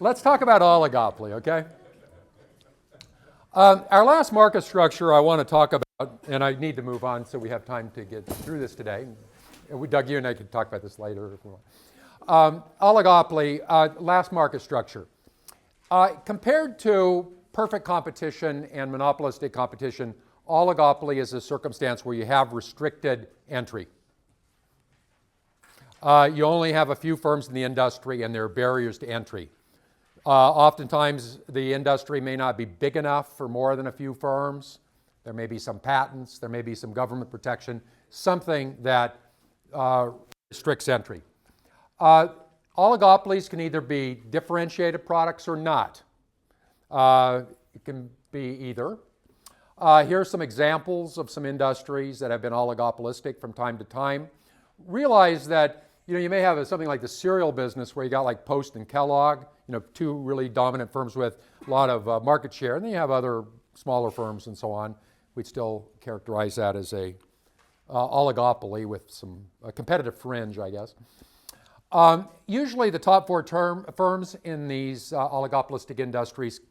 Let's talk about oligopoly, okay? Our last market structure I want to talk about, and I need to move on so we have time to get through this today. Doug, you and I could talk about this later if we want. Oligopoly, last market structure. Compared to perfect competition and monopolistic competition, oligopoly is a circumstance where you have restricted entry. You only have a few firms in the industry and there are barriers to entry. Oftentimes the industry may not be big enough for more than a few firms. There may be some patents, there may be some government protection, something that restricts entry. Oligopolies can either be differentiated products or not. It can be either. Here are some examples of some industries that have been oligopolistic from time to time. Realize that you may have something like the cereal business where you got like Post and Kellogg, two really dominant firms with a lot of market share, and then you have other smaller firms and so on. We'd still characterize that as a oligopoly with some competitive fringe, I guess. Usually the top four firms in these oligopolistic industries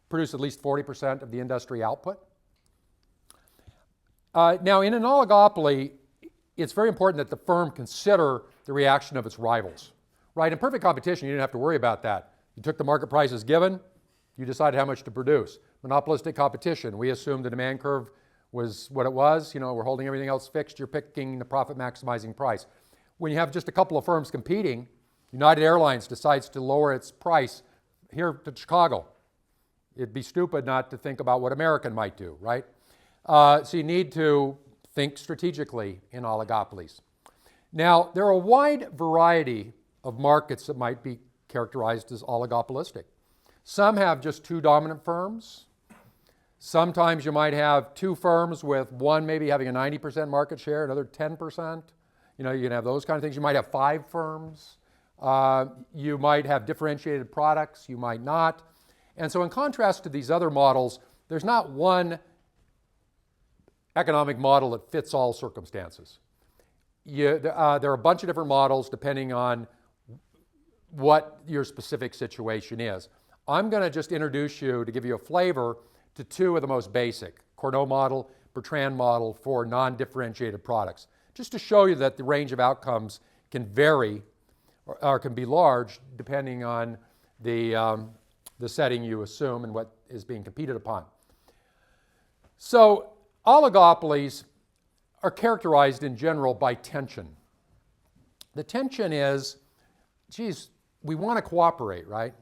produce at least 40% of the industry output. Now in an oligopoly, it's very important that the firm consider the reaction of its rivals. Right? In perfect competition, you didn't have to worry about that. You took the market prices given, you decided how much to produce. Monopolistic competition, we assumed the demand curve was what it was. We're holding everything else fixed. You're picking the profit maximizing price. When you have just a couple of firms competing, United Airlines decides to lower its price here to Chicago. It'd be stupid not to think about what American might do, right? So you need to think strategically in oligopolies. Now, there are a wide variety of markets that might be characterized as oligopolistic. Some have just two dominant firms. Sometimes you might have two firms with one maybe having a 90% market share, another 10%. You can have those kind of things. You might have five firms. You might have differentiated products. You might not. And so in contrast to these other models, there's not one economic model that fits all circumstances. There are a bunch of different models depending on what your specific situation is. I'm going to just introduce you to give you a flavor to two of the most basic, Cournot model, Bertrand model for non-differentiated products, just to show you that the range of outcomes can vary or can be large depending on the setting you assume and what is being competed upon. So oligopolies are characterized in general by tension. The tension is, geez, we want to cooperate, right?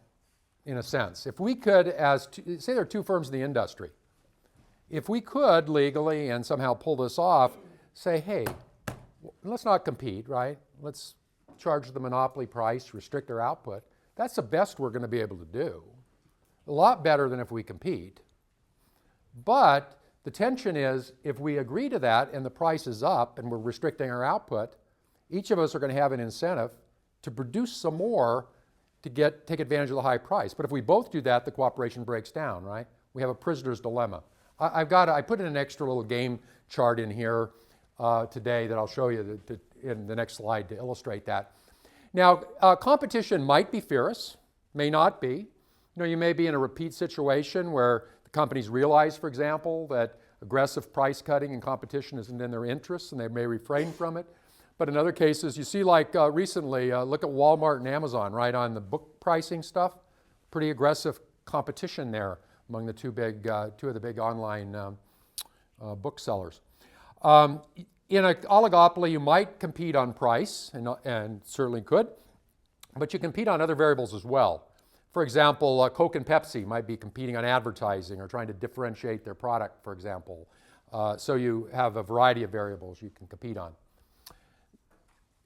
In a sense. If we could, say there are two firms in the industry, if we could legally and somehow pull this off, say, hey, let's not compete, right? Let's charge the monopoly price, restrict our output. That's the best we're going to be able to do. A lot better than if we compete. But the tension is, if we agree to that and the price is up and we're restricting our output, each of us are going to have an incentive to produce some more to take advantage of the high price. But if we both do that, the cooperation breaks down, right? We have a prisoner's dilemma. I put in an extra little game chart in here today that I'll show you in the next slide to illustrate that. Now, competition might be fierce, may not be. You may be in a repeat situation where the companies realize, for example, that aggressive price cutting and competition isn't in their interests and they may refrain from it. But in other cases, you see like recently, look at Walmart and Amazon, right, on the book pricing stuff. Pretty aggressive competition there among the two of the big online booksellers. In an oligopoly, you might compete on price, and certainly could, but you compete on other variables as well. For example, Coke and Pepsi might be competing on advertising or trying to differentiate their product, for example. So you have a variety of variables you can compete on.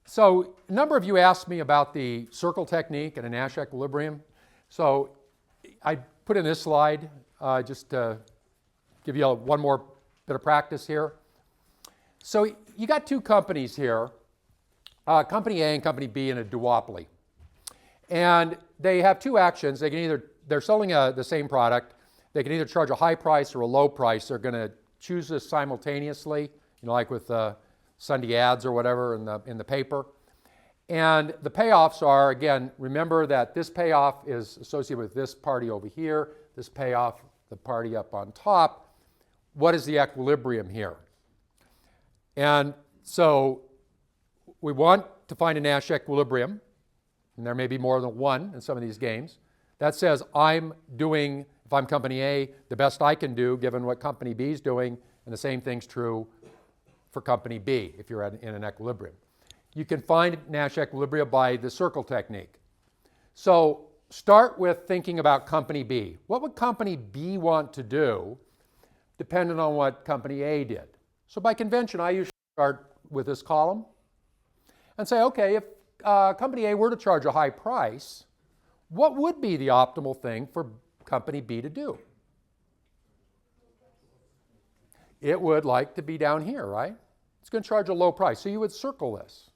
So a number of you asked me about the circle technique and a Nash equilibrium. So I put in this slide just to give you one more bit of practice here. So you got two companies here, Company A and Company B in a duopoly. And they have two actions. They're selling the same product. They can either charge a high price or a low price. They're going to choose this simultaneously, like with Sunday ads or whatever in the paper. And the payoffs are, again, remember that this payoff is associated with this party over here, this payoff, the party up on top. What is the equilibrium here? And so we want to find a Nash equilibrium, and there may be more than one in some of these games. That says I'm doing, if I'm company A, the best I can do given what company B is doing, and the same thing's true for company B if you're in an equilibrium. You can find Nash equilibria by the circle technique. So start with thinking about company B. What would company B want to do depending on what company A did? So by convention, I usually start with this column and say, okay, if company A were to charge a high price, what would be the optimal thing for company B to do? It would like to be down here, right? It's going to charge a low price. So you would circle this.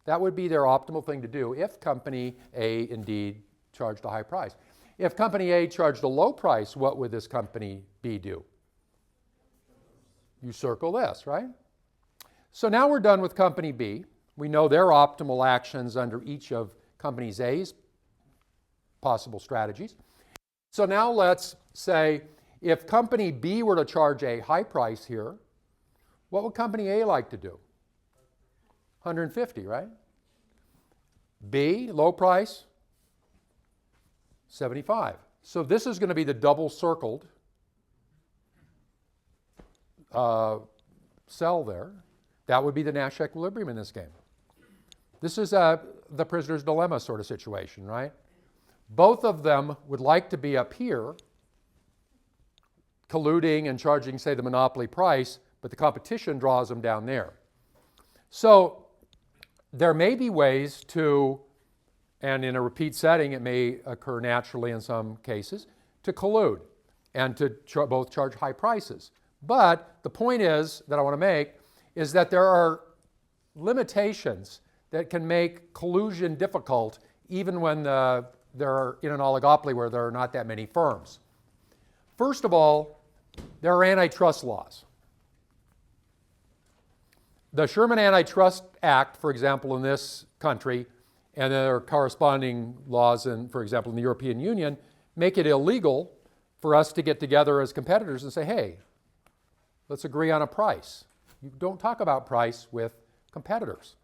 That would be their optimal thing to do if company A indeed charged a high price. If company A charged a low price, what would this company B do? You circle this, right? So now we're done with company B. We know their optimal actions under each of company A's possible strategies. So now let's say if company B were to charge a high price here, what would company A like to do? 150, right? B, low price, 75. So this is going to be the double circled cell there. That would be the Nash equilibrium in this game. This is the prisoner's dilemma sort of situation, right? Both of them would like to be up here, colluding and charging, say, the monopoly price, but the competition draws them down there. So there may be ways to, and in a repeat setting, it may occur naturally in some cases, to collude and to both charge high prices. But the point is, that I want to make, is that there are limitations that can make collusion difficult even when they're in an oligopoly where there are not that many firms. First of all, there are antitrust laws. The Sherman Antitrust Act, for example, in this country, and there are corresponding laws, for example, in the European Union, make it illegal for us to get together as competitors and say, hey, let's agree on a price. You don't talk about price with competitors.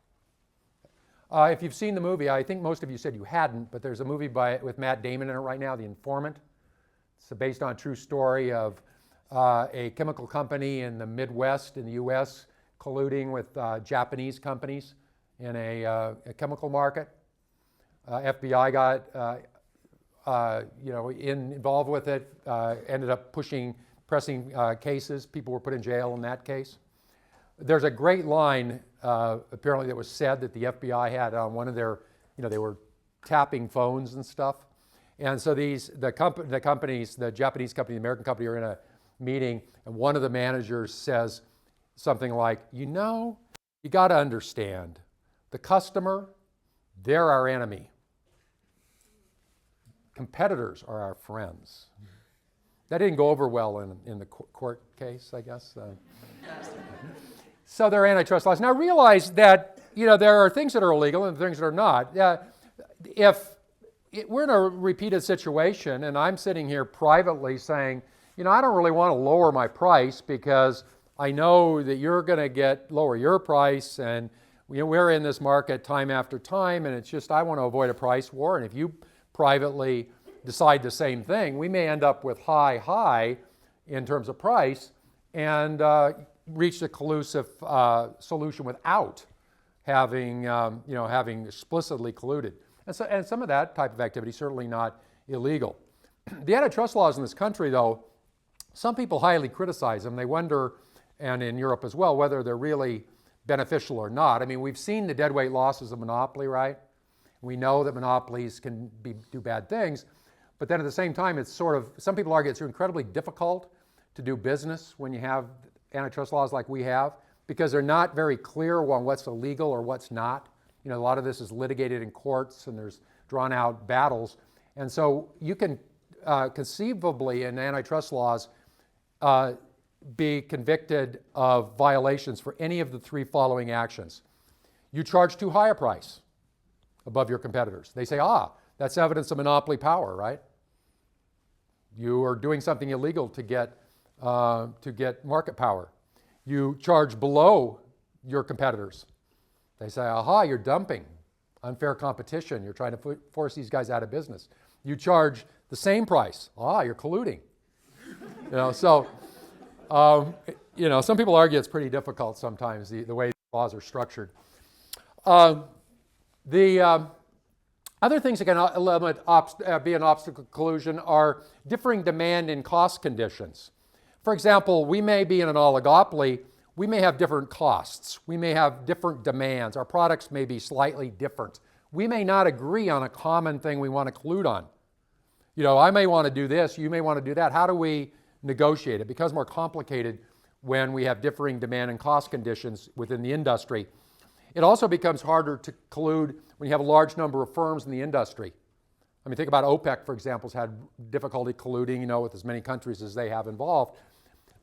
If you've seen the movie, I think most of you said you hadn't, but there's a movie with Matt Damon in it right now, The Informant. It's based on a true story of a chemical company in the Midwest in the US colluding with Japanese companies in a chemical market. FBI got involved with it, ended up pressing cases. People were put in jail in that case. There's a great line apparently that was said that the FBI had on one of their, they were tapping phones and stuff. And so the companies, the Japanese company, the American company are in a meeting, and one of the managers says something like, you got to understand, the customer, they're our enemy. Competitors are our friends. That didn't go over well in the court case, I guess. So there are antitrust laws. Now realize that there are things that are illegal and things that are not. We're in a repeated situation, and I'm sitting here privately saying, I don't really want to lower my price because I know that you're going to lower your price, and we're in this market time after time, and it's just I want to avoid a price war. And if you privately decide the same thing, we may end up with high in terms of price and reach the collusive solution without having explicitly colluded. And some of that type of activity is certainly not illegal. The antitrust laws in this country, though, some people highly criticize them. They wonder, and in Europe as well, whether they're really beneficial or not. I mean, we've seen the deadweight losses of monopoly, right? We know that monopolies can do bad things, but then at the same time, it's some people argue it's incredibly difficult to do business when you have antitrust laws like we have, because they're not very clear on what's illegal or what's not. A lot of this is litigated in courts, and there's drawn out battles. And so you can conceivably in antitrust laws be convicted of violations for any of the three following actions. You charge too high a price. above your competitors. They say, that's evidence of monopoly power, right? You are doing something illegal to get market power. You charge below your competitors. They say, you're dumping, unfair competition. You're trying to force these guys out of business. You charge the same price. You're colluding. Some people argue it's pretty difficult sometimes, the way laws are structured. The other things that can be an obstacle to collusion are differing demand and cost conditions. For example, we may be in an oligopoly. We may have different costs. We may have different demands. Our products may be slightly different. We may not agree on a common thing we want to collude on. I may want to do this, you may want to do that. How do we negotiate? It becomes more complicated when we have differing demand and cost conditions within the industry. It also becomes harder to collude when you have a large number of firms in the industry. Think about OPEC, for example, has had difficulty colluding, with as many countries as they have involved.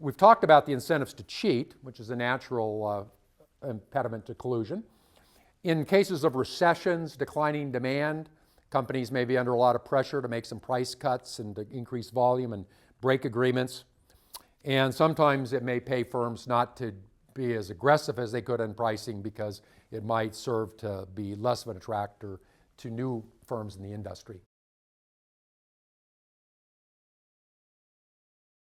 We've talked about the incentives to cheat, which is a natural impediment to collusion. In cases of recessions, declining demand, companies may be under a lot of pressure to make some price cuts and to increase volume and break agreements. And sometimes it may pay firms not to be as aggressive as they could in pricing because it might serve to be less of an attractor to new firms in the industry.